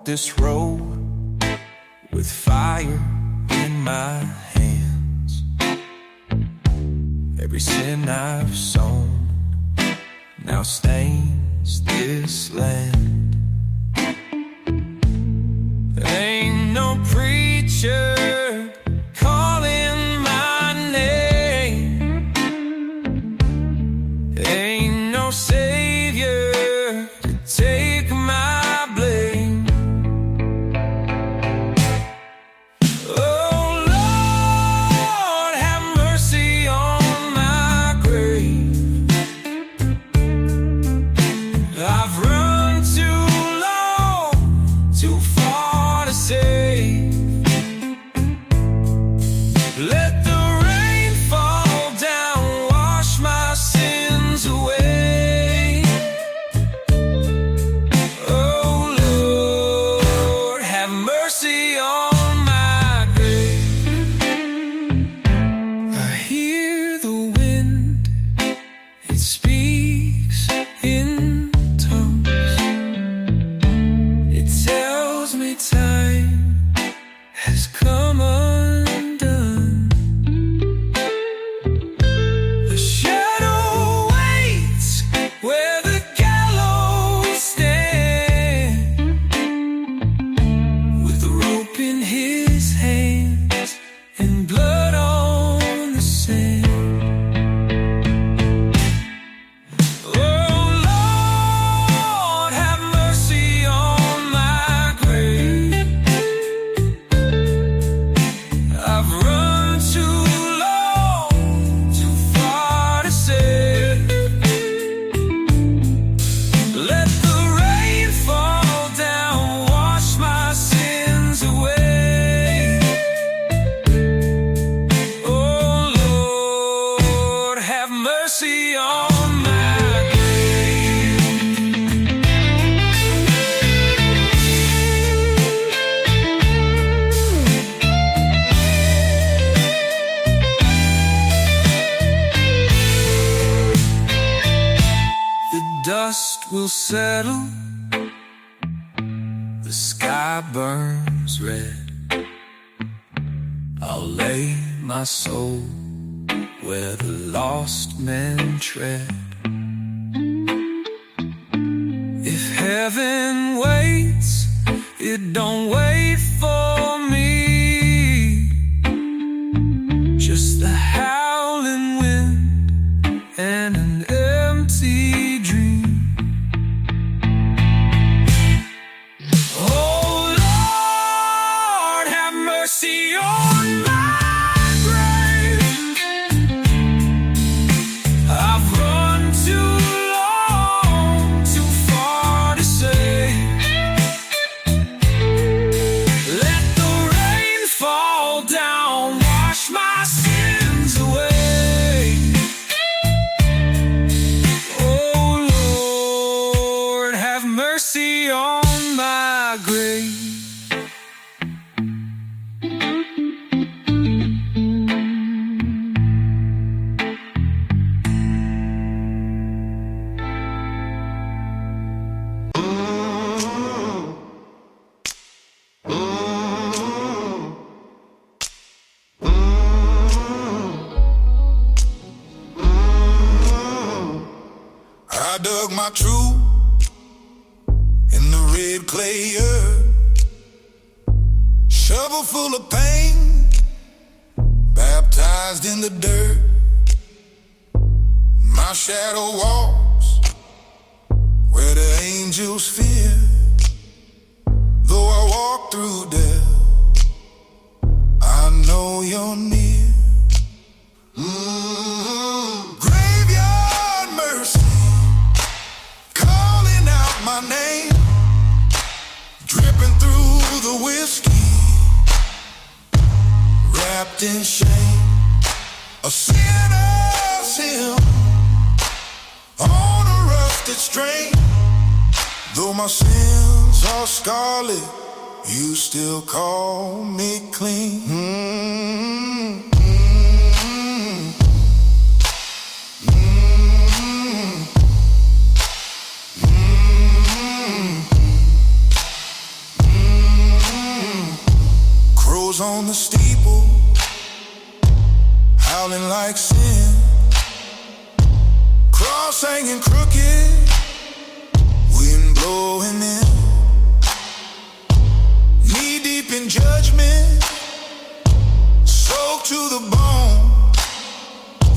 this road with fire in my hands. Every sin I've sown now stains this land. There ain't no preacher calling my name. There ain't no savior to take my blame. Oh Lord, have mercy on my grave. I've run too long, too far to save. Let the rain fall down, wash my sins away. Oh Lord, have mercy on my grave. I hear the wind, it speaks in tongues. It tells me time has come undone. The shadow waits where the gallows stand, with the rope in his hands and blood on the sand. Oh Lord, have mercy on my grave. I've run too long, too far to save. Let the rain fall down, wash my sins away. Oh Lord, have mercy on my grave. The dust will settle, the sky burns red. I'll lay my soul where the lost men tread. If heaven waits, it don't wait for me. Just the howling wind and an empty dream. Oh Lord, have mercy on my grave. I've run too long, too far to save. Let the rain fall down, wash my sins away. Oh Lord, have mercy on my grave. I dug my truth in the red clay earth, shovel full of pain, baptized in the dirt. My shadow walks where the angels fear. Though I walk through death, I know you're near. Graveyard mercy, calling out my name, dripping through the whiskey, wrapped in shame. A sinner's hymn on a rusted string. Though my sins are scarlet, you still call me clean. Eagles on the steeple, howling like sin. Cross hanging crooked, wind blowing in. Knee deep in judgment, soaked to the bone.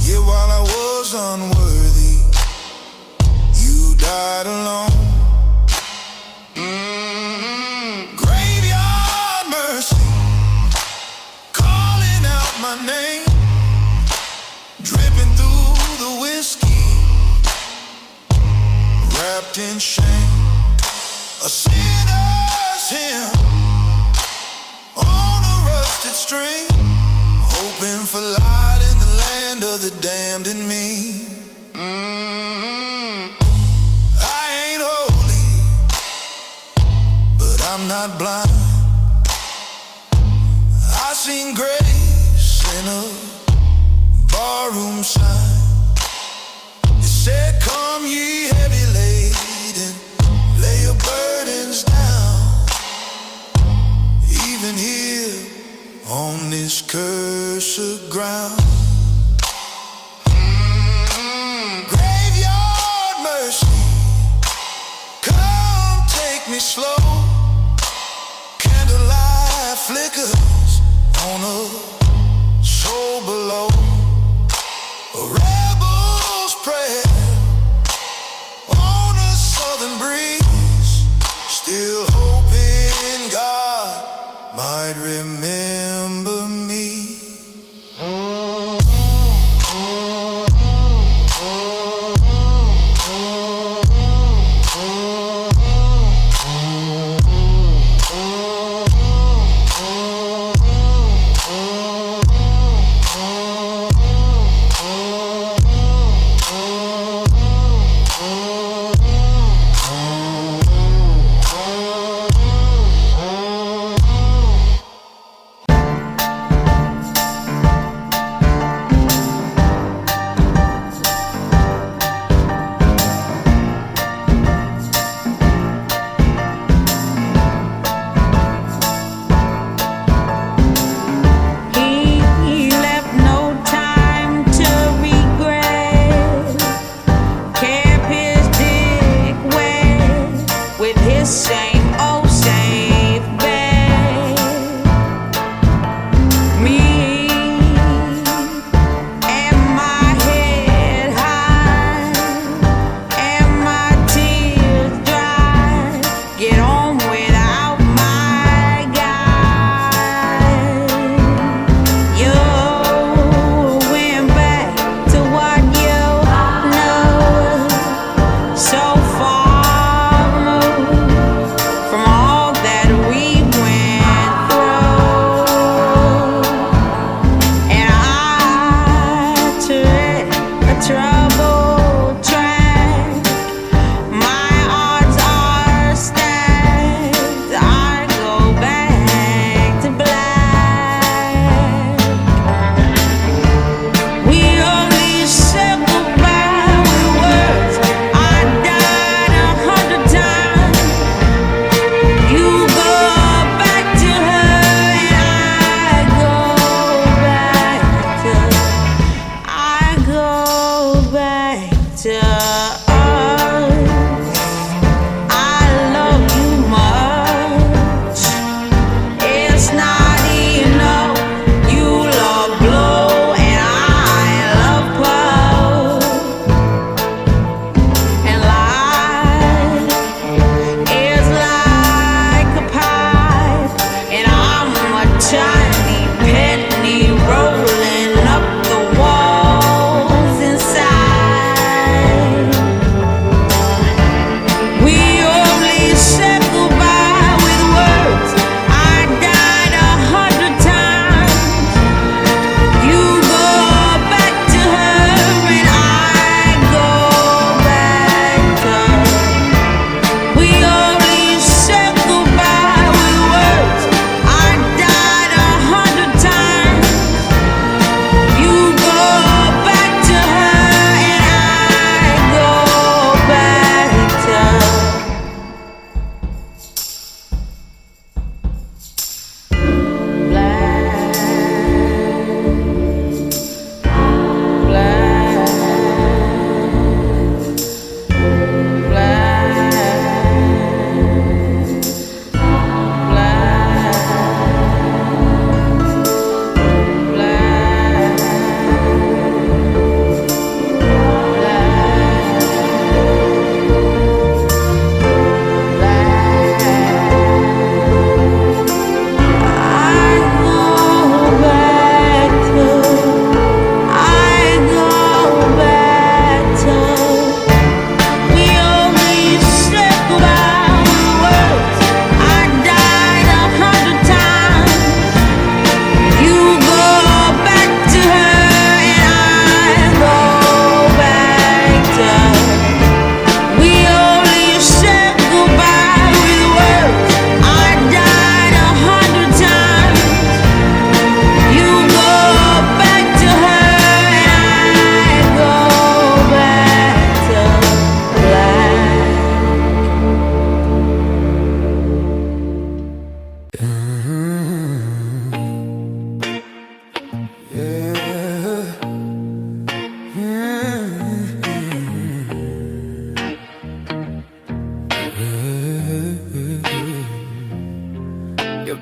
Yeah, while I was unworthy, you died alone. Graveyard mercy, calling out my name, dripping through the whiskey, wrapped in shame. A sinner's hymn on a rusted string, hoping for light in the land of the damned in me. I ain't holy, but I'm not blind. I seen grace in a barroom sign. It said, come ye heavy laden, lay your burdens down. Even here on this cursed ground. Graveyard mercy, come take me slow. Candlelight flickers on a soul below. A rebel's prayer on a southern breeze, still hoping God might remember me.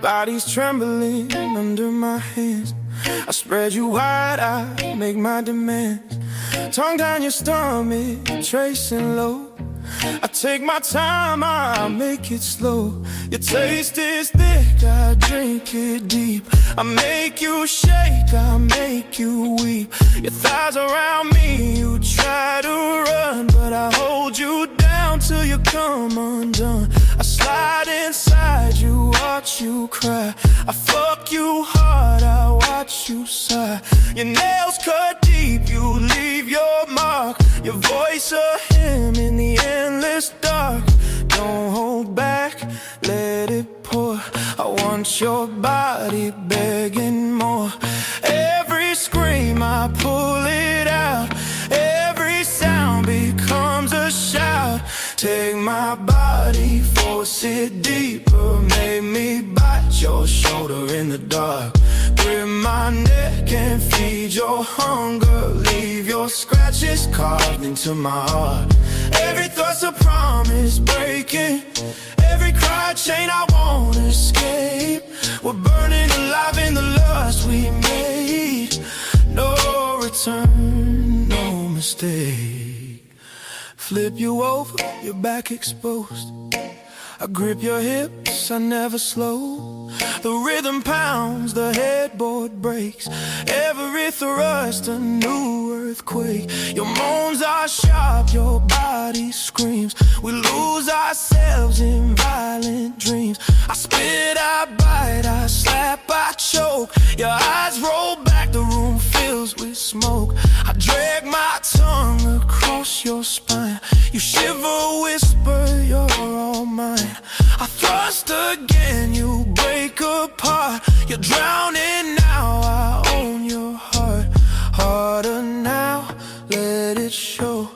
body's trembling under my hands. I spread you wide, I make my demands. Tongue down your stomach, tracing low. I take my time, I make it slow. Your taste is thick, I drink it deep. I make you shake, I make you weep. Your thighs around me, you try to run, but I hold you down till you come undone. I slide inside you, watch you cry. I fuck you hard, I watch you sigh. Your nails cut deep, you leave your mark. Your voice a hymn in the endless dark. Don't hold back, let it pour. I want your body begging more. Every scream I pull it out. Every sound becomes a shout. Take my body, force it deeper. Make me bite your shoulder in the dark. Grip my neck and feed your hunger. Leave your scratches carved into my heart. Every thrust a promise breaking. Every cry a chain I won't escape. We're burning alive in the lust we made. No return, no mistake. Flip you over, your back exposed. I grip your hips, I never slow. The rhythm pounds, the headboard breaks. Every thrust a new earthquake. Your moans are sharp, your body screams. We lose ourselves in violent dreams. I spit, I bite, I slap, I choke. Your eyes roll back, the room fills with smoke. I drag my tongue across your spine. You shiver, whisper, you're all mine. I thrust again, you break apart. You're drowning now, I own your heart. Harder now, let it show.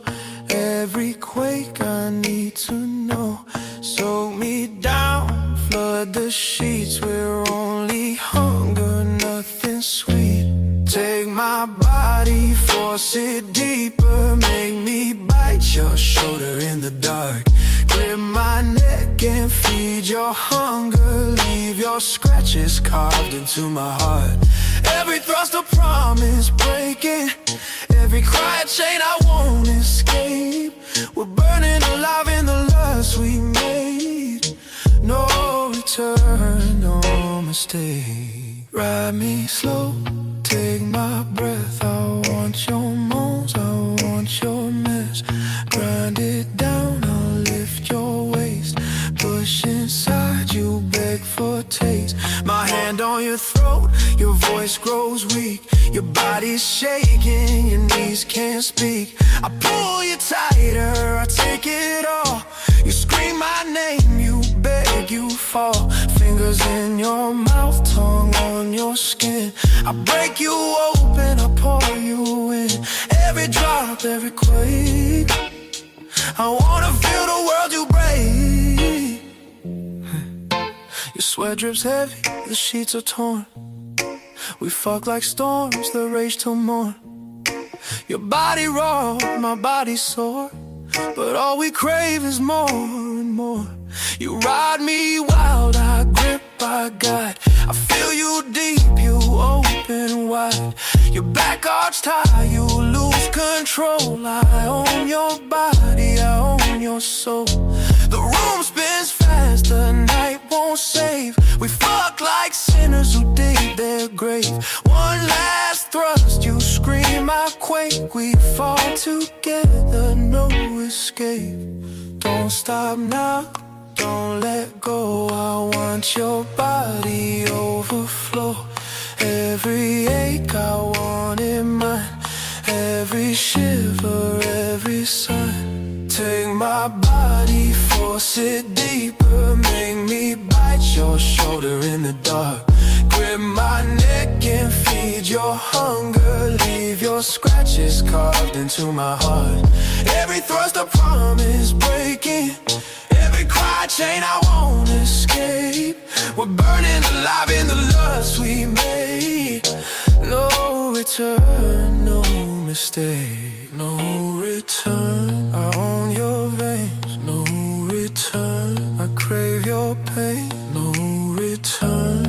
Every quake I need to know. Soak me down, flood the sheets. We're only hunger, nothing sweet. Take my body, force it deeper. Make me bite your shoulder in the dark. Grip my neck and feed your hunger. Leave your scratches carved into my heart. Every thrust a promise breaking. Every cry a chain I won't escape. We're burning alive in the lust we made. No return, no mistake. Ride me slow, take my breath. I want your moans, I want your mess. Grind it down, I'll lift your waist. Push inside, you beg for taste. My hand on your throat, your voice grows weak. Your body's shaking, your knees can't speak. I pull you tighter, I take it all. You scream my name, you beg, you fall. Fingers in your mouth, tongue on your skin. I break you open, I pour you in. Every drop, every quake. I wanna feel the world you break. Your sweat drips heavy, the sheets are torn. We fuck like storms that rage till morn. Your body raw, my body sore, but all we crave is more and more. You ride me wild, I grip, I guide. I feel you deep, you open wide. Your back arched high, you lose control. I own your body, I own your soul. The room spins fast, the night won't save. We fuck like sinners who dig their grave. One last thrust, you scream, I quake. We fall together, no escape. Don't stop now, don't let go. I want your body overflow. Every ache, I want it mine. Every shiver, every sign. Take my body, force it deeper. Make me bite your shoulder in the dark. Grip my neck and feed your hunger. Leave your scratches carved into my heart. Every thrust a promise breaking. Every cry chain I won't escape. We're burning alive in the lust we made. No return, no mistake. No return, I own your veins. No return, I crave your pain. No return.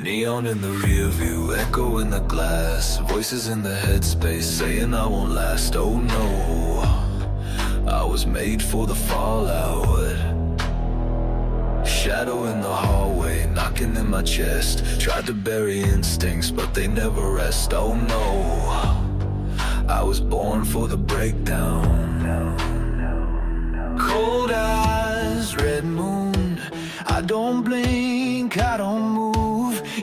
Neon in the rear view, echo in the glass, voices in the headspace saying I won't last. Oh no, I was made for the fallout. Shadow in the hallway, knocking in my chest. Tried to bury instincts, but they never rest. Oh no, I was born for the breakdown. Cold eyes, red moon, I don't blink, I don't move.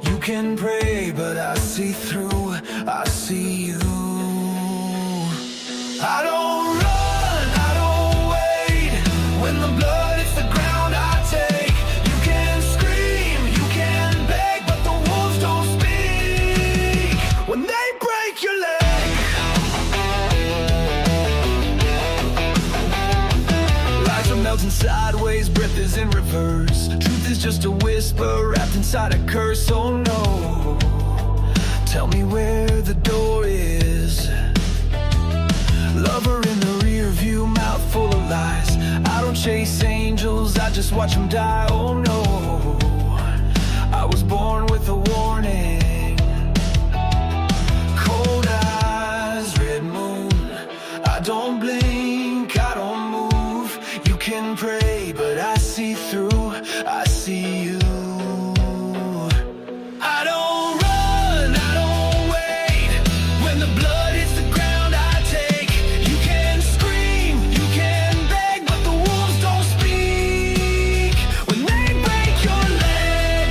You can pray, but I see through, I see you. I don't run, I don't wait. When the blood hits the ground, I take. You can scream, you can beg, but the wolves don't speak. When they break your leg, lies are melting sideways, breath is in reverse. Truth is just a whisper wrapped inside a curse. Oh no, tell me where the door is. Lover in the rear view, mouth full of lies. I don't chase angels, I just watch them die. Oh no, I was born with a warning. Cold eyes, red moon, I don't blink, I don't move. You can pray, but I see through, I see you. I don't run, I don't wait. When the blood hits the ground, I take. You can scream, you can beg, but the wolves don't speak. When they break your leg,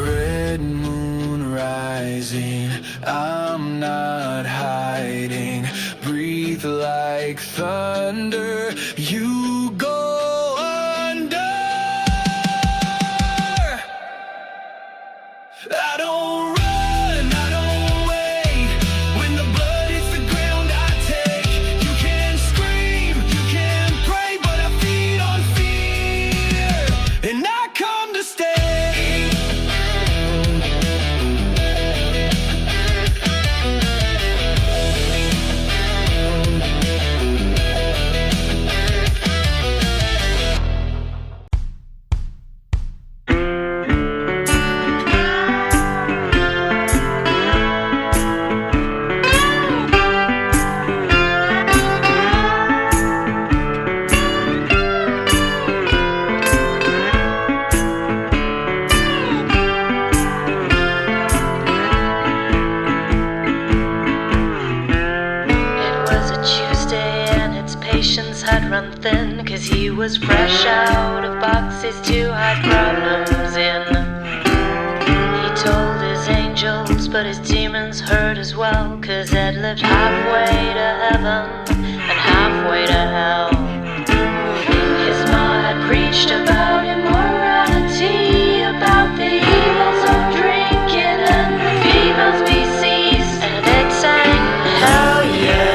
red moon rising, I'm not hiding. Breathe like thunder, you go under. I don't run, I don't wait. When the blood hits the ground, I take. You can scream, you can pray, but I feed on fear, and I come to stay. Patience had run thin, 'cause he was fresh out of boxes to hide problems in. He told his angels, but his demons heard as well, 'cause Ed lived halfway to heaven and halfway to hell. His ma had preached about immorality, about the evils of drinking and the females be seized, and it sang, hell yeah.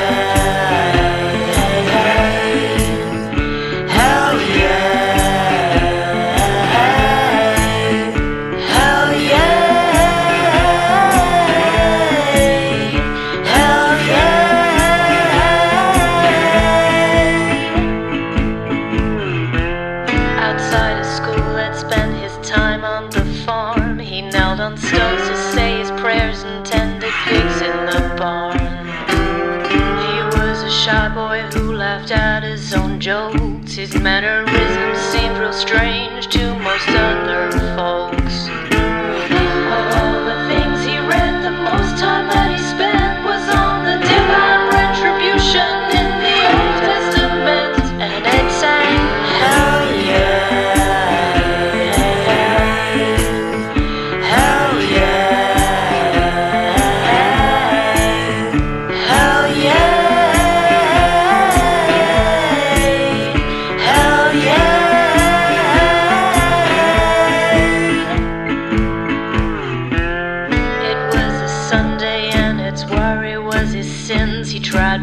On stones to say his prayers and tended pigs in the barn. He was a shy boy who laughed at his own jokes. His mannerisms seemed real strange to most other folks. Of all the things he read, the most time that he spent was on the divine retribution in the Old Testament, and it sang, hell yeah.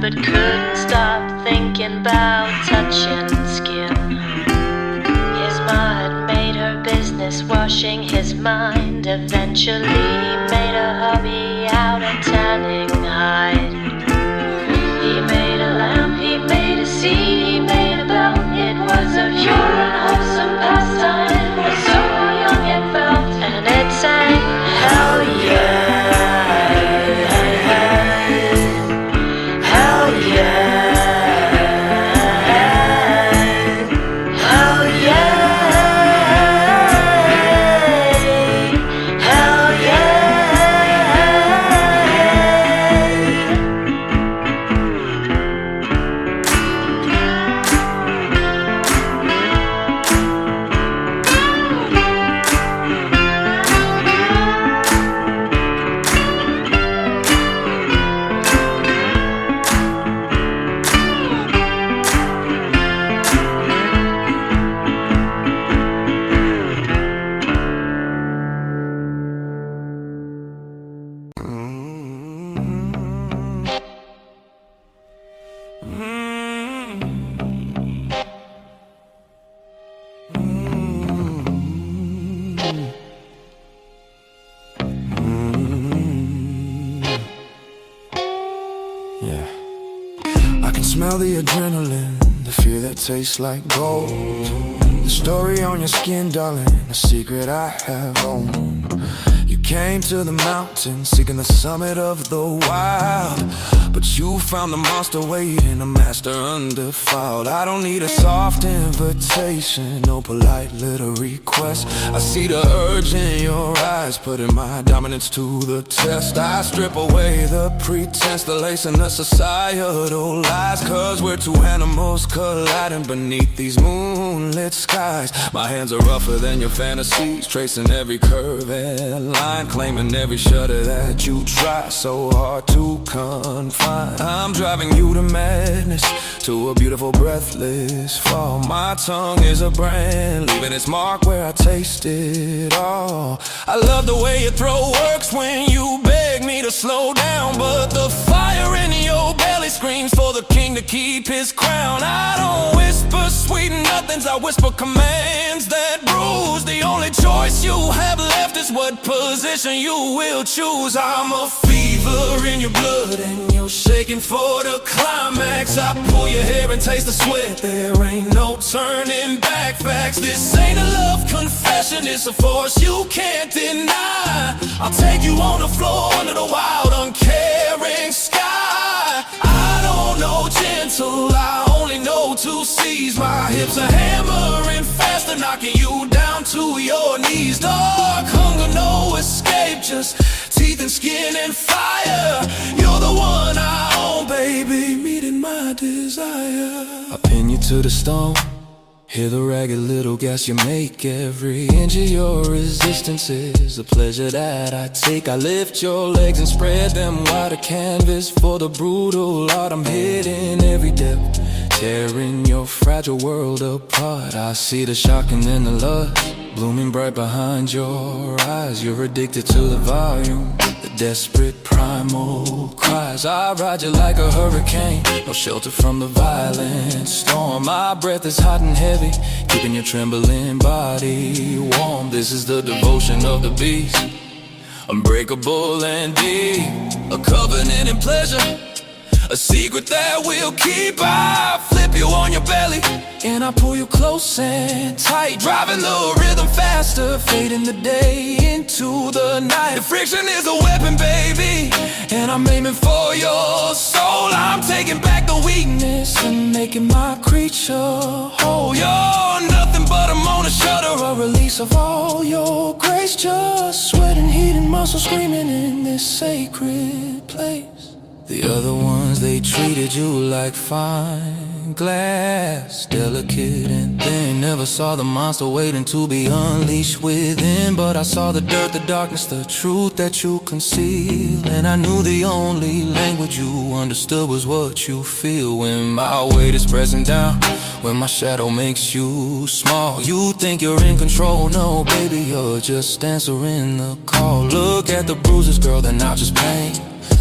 But couldn't stop thinking about touching skin. His ma had made her business washing his mind. Eventually made a hobby out of tanning hide. smell the adrenaline, the fear that tastes like gold. The story on your skin, darling, a secret I have owned. You came to the mountain, seeking the summit of the wild, but you found the monster waiting, a master undefiled. I don't need a soft invitation, no polite little request. I see the urge in your eyes, putting my dominance to the test. I strip away the pretense, the lace and the societal lies, cause we're two animals colliding beneath these moonlit skies. My hands are rougher than your fantasies, tracing every curve and line, claiming every shudder that you try so hard to confine. I'm driving you to madness, to a beautiful breathless fall. My tongue is a brand, leaving its mark where I taste it all. I love the way your throat works when you beg me to slow down, but the fire in your belly screams for the king to keep his crown. I don't whisper sweet nothings, I whisper commands that bruise. The only choice you have left is what position you will choose. I'm a fever in your blood and you're shaking for the climax. I pull your hair and taste the sweat, there ain't no turning back. Facts, this ain't a love confession, it's a force you can't deny. I'll take you on the floor under the wild, uncaring sky. I don't know gentle, I only know two C's. My hips are hammering faster, knocking you down to your knees. Dark hunger, no escape, just teeth and skin and fire. You're the one I own, baby, meeting my desire. I pin you to the stone, hear the ragged little gas you make. Every inch of your resistance is a pleasure that I take. I lift your legs and spread them wide, a canvas for the brutal art. I'm hitting every depth, tearing your fragile world apart. I see the shock and then the lust, blooming bright behind your eyes. You're addicted to the volume, the desperate primal cries. I ride you like a hurricane, no shelter from the violent storm. My breath is hot and heavy, keeping your trembling body warm. This is the devotion of the beast, unbreakable and deep, a covenant in pleasure, a secret that we'll keep. I flip you on your belly and I pull you close and tight, driving the rhythm faster, fading the day into the night. The friction is a weapon, baby, and I'm aiming for your soul. I'm taking back the weakness and making my creature whole. You're nothing but a moan, a shudder, a release of all your grace. Just sweat and heat and muscle screaming in this sacred place. The other ones, they treated you like fine glass, delicate and thin. Never saw the monster waiting to be unleashed within. But I saw the dirt, the darkness, the truth that you conceal. And I knew the only language you understood was what you feel. When my weight is pressing down, when my shadow makes you small. You think you're in control, no baby, you're just answering the call. Look at the bruises, girl, they're not just pain,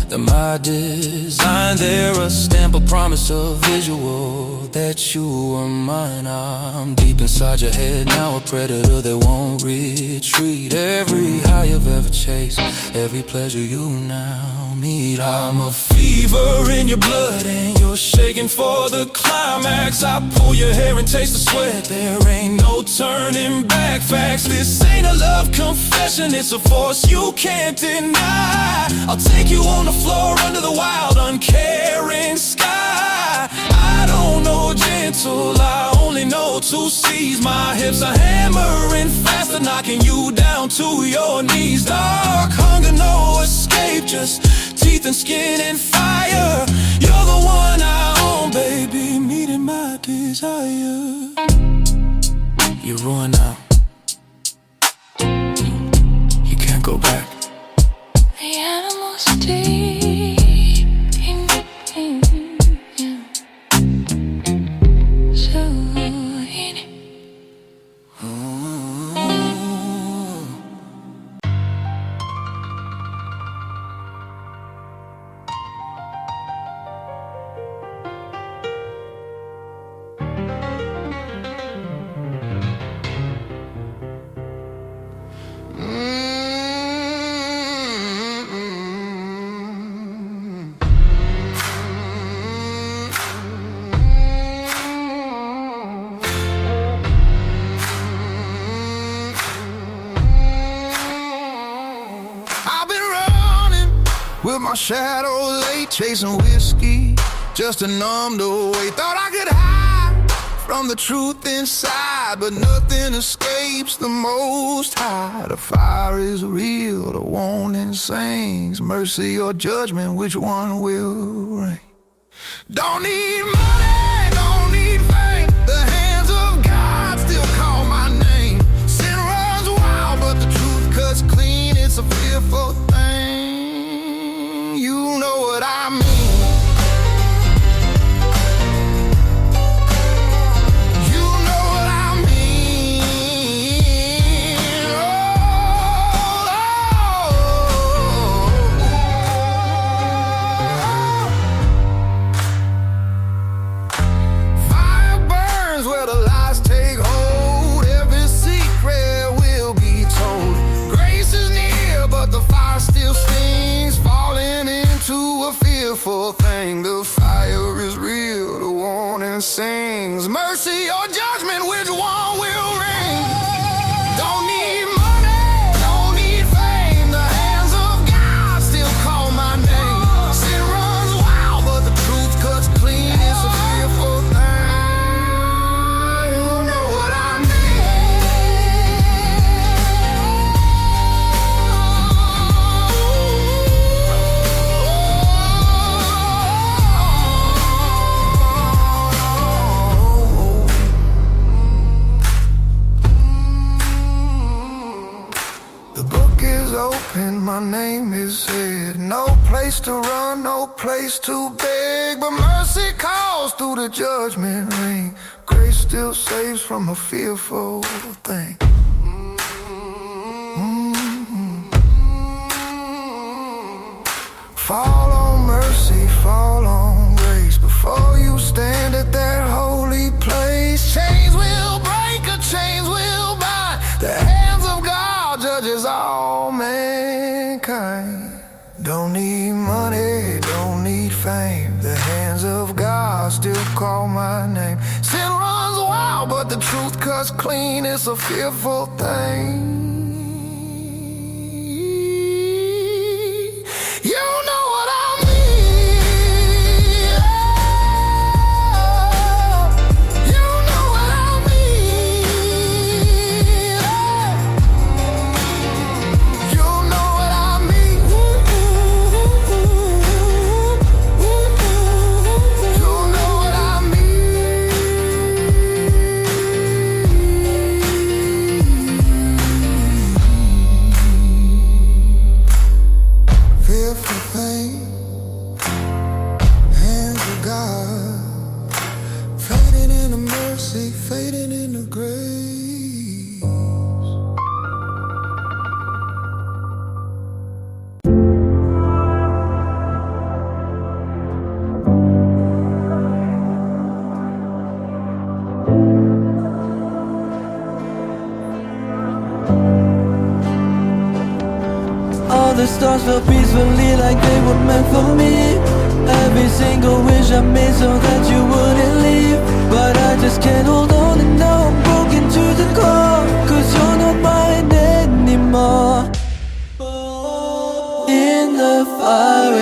they're my design. They're a stamp, a promise, a visual that you are mine. I'm deep inside your head now, a predator that won't retreat. Every high you've ever chased, every pleasure you now meet. I'm a fever in your blood and you're shaking for the climax. I pull your hair and taste the sweat, there ain't no turning back. Facts, this ain't a love confession, it's a force you can't deny. I'll take you on the floor under the wild, uncaring sky. I don't know gentle, I only know two C's. My hips are hammering faster, knocking you down to your knees. Dark hunger, no escape, just teeth and skin and fire. You're the one I own, baby, meeting my desire. You're ruined now, you can't go back. The animals deep in so in with my shadow late, chasing whiskey just to numb the weight. Thought I could hide from the truth inside, but nothing escapes the Most High. The fire is real, the warning sings, mercy or judgment, which one will reign? Don't need money, don't need fame, the hands of God still call my name. Sin runs wild, but the truth cuts clean, it's a fearful thing. You know what I mean. Thing. The fire is real, the warning sings, mercy or judgment, which one will ring? Don't need money, don't need fame, the hands of God still call my name. Sin runs wild, but the truth cuts clean, it's a fearful thing. You know what I open, my name is said. No place to run, no place to beg, but mercy calls through the judgment ring. Grace still saves from a fearful thing. Fall on mercy, fall on grace, before you stand at that holy place. Chains will break, or chains will bind. The hands of God judges all mankind. Don't need money, don't need fame, the hands of God still call my name. Sin runs wild, but the truth cuts clean, it's a fearful thing. You know what I mean. You know what I mean. You know what I mean. You know what I mean. Fearful thing, hands of God, fading in the mercy, fading in the grace. All the stars fell peacefully like they were meant for me. Every single wish I made so that you wouldn't leave, but I just can't hold on, and now I'm broken to the core, 'cause you're not mine anymore. In the fire